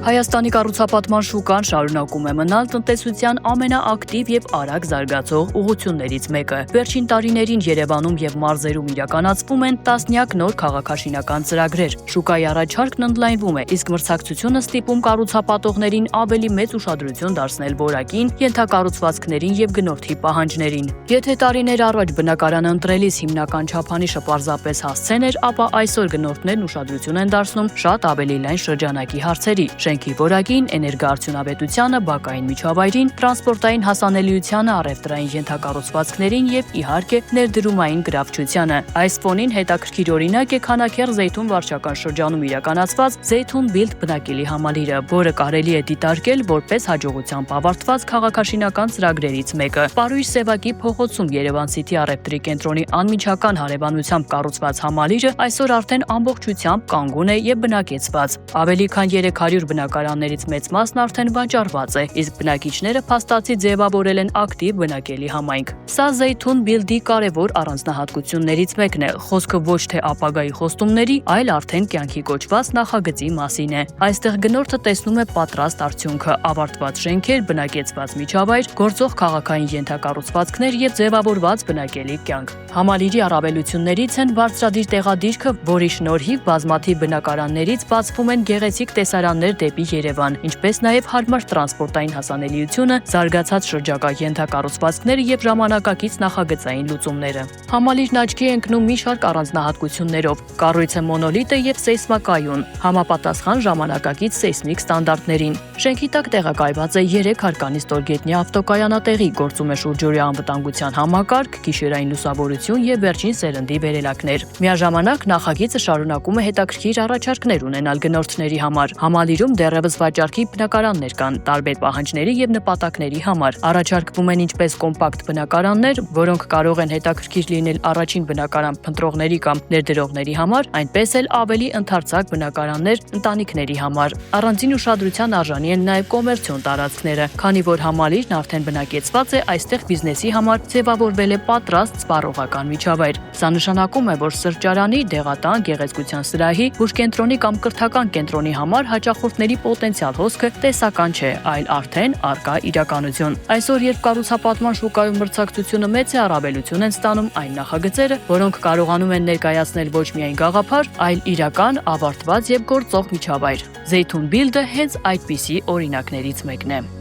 Հայաստանի կառուցապատման շուկան շարունակում է մնալ տնտեսության ամենաակտիվ եւ արագ զարգացող ուղղություններից մեկը։ Վերջին տարիներին Երևանում եւ մարզերում իրականացվում են տասնյակ նոր քաղաքաշինական ծրագրեր։ Շուկայի առաջարկն ընդլայնվում է, իսկ մրցակցությունը ստիպում կառուցապատողներին ավելի մեծ ուշադրություն դարձնել որակին, ենթակառուցվածքներին եւ գնորդի պահանջներին։ Եթե տարիներ առաջ բնակարանը ընտրելիս հիմնական չափանիշը պարզապես հասցեն էր, ապա այսօր գնորդներն ուշադրություն են դարձնում շատ ավելի լայն շրջանակի հարցերի՝ շենքի որակին, էներգոարդյունավետությանը, բակային միջավայրին, տրանսպորտային հասանելիությանը, առևտրային ենթակառուցվածքներին եւ իհարկե ներդրումային գրավչությանը։ Այս ֆոնին հետաքրքիր օրինակ է Քանաքեռ Զեյթուն վարչական շրջանում իրականացված Զեյթուն Բիլդ բնակելի համալիրը, որը կարելի է դիտարկել որպես հաջողությամբ ավարտված քաղաքաշինական ծրագրերից մեկը։ Պարույր Սևակի փողոցում Երևան City առևտրի կենտրոնի անմիջական հարևանությամբ կառուցված համալիրը այսօր արդեն ամբողջությամբ կանգուն է եւ բնակեցված։ Ավելի քան 300 բնակարաններից մեծ մասն արդեն վաճառված է, իսկ բնակիչները փաստացի ձևավորել են ակտիվ բնակելի համայնք։ Սա Զեյթուն Բիլդի կարևոր առանձնահատկություններից մեկն է։ Խոսքը ոչ թե ապագայի խոստումների, այլ արդեն կյանքի կոչված նախագծի մասին է։ Այստեղ գնորդը տեսնում է պատրաստ արդյունքը՝ ավարտված շենքեր, բնակեցված միջավայր, գործող քաղաքային ենթակառուցվածքներ եւ ձևավորված բնակելի կյանք։ Համալիրի առավելություններից են բարձրադիր տեղադիրքը, որի շնորհիվ բազմաթիվ բնակարաններից բացվում են գեղեցիկ տեսարաններ դեպի Երևան, ինչպես նաև հարմար տրանսպորտային հասանելիությունը, զարգացած շրջակա ենթակառուցվածքները եւ ժամանակակից նախագծային լուծումները։ Համալիրն աչքի է ընկնում մի շարք առանձնահատկություններով՝ կառույցը մոնոլիտ է եւ սեյսմակայուն, համապատասխան ժամանակակից սեյսմիկ ստանդարտներին։ Շենքի տակ տեղակայված է 3 հարկանի ստորգետնյա ավտոկայանատեղի, գործում է շուրջօրյա անվտանգության համակարգ, գիշերային լուսավորություն եւ վերջին սերնդի վերելակներ։ Միաժամանակ նախագիծը շարունակում է հետաքրքիր առաջարկներ ունենալ գնորդների համար։ Համալիրում դեռևս վաճառքի բնակարաններ կան տարբեր պահանջների եւ նպատակների համար։ Առաջարկվում են ինչպես կոմպակտ բնակարաններ, որոնք կարող են հետաքրքիր լինել առաջին բնակարան փնտրողների կամ ներդրողների համար, այնպես էլ ավելի ընդարձակ բնակարաններ ընտանիքների համար։ Առանձին ուշադրության արժանի են նաեւ կոմերցիոն տարածքները, քանի որ համալիրն արդեն բնակեցված է, այստեղ բիզնեսի համար ձևավորվել է պատրաստ սպառողական միջավայր։ Սա նշանակում է, որ սրճարանի, դեղատան, գեղեցկության սրահի, բուժկենտրոնի կամ կրթական կենտրոնի համար հաճախորդների պոտենցիալ հոսքը տեսական չէ, այլ արդեն առկա իրականություն։ Այսօր, երբ կառուցապատման շուկայում մրցակցությունը մեծ է, առավելություն են ստանում այն նախագծերը, որոնք կարողանում են ներկայացնել ոչ միայն գաղափար, այլ իրական, ավարտված եւ գործող միջավայր։ Զեյթուն Բիլդը հենց այդպիսի օրինակներից մեկն է։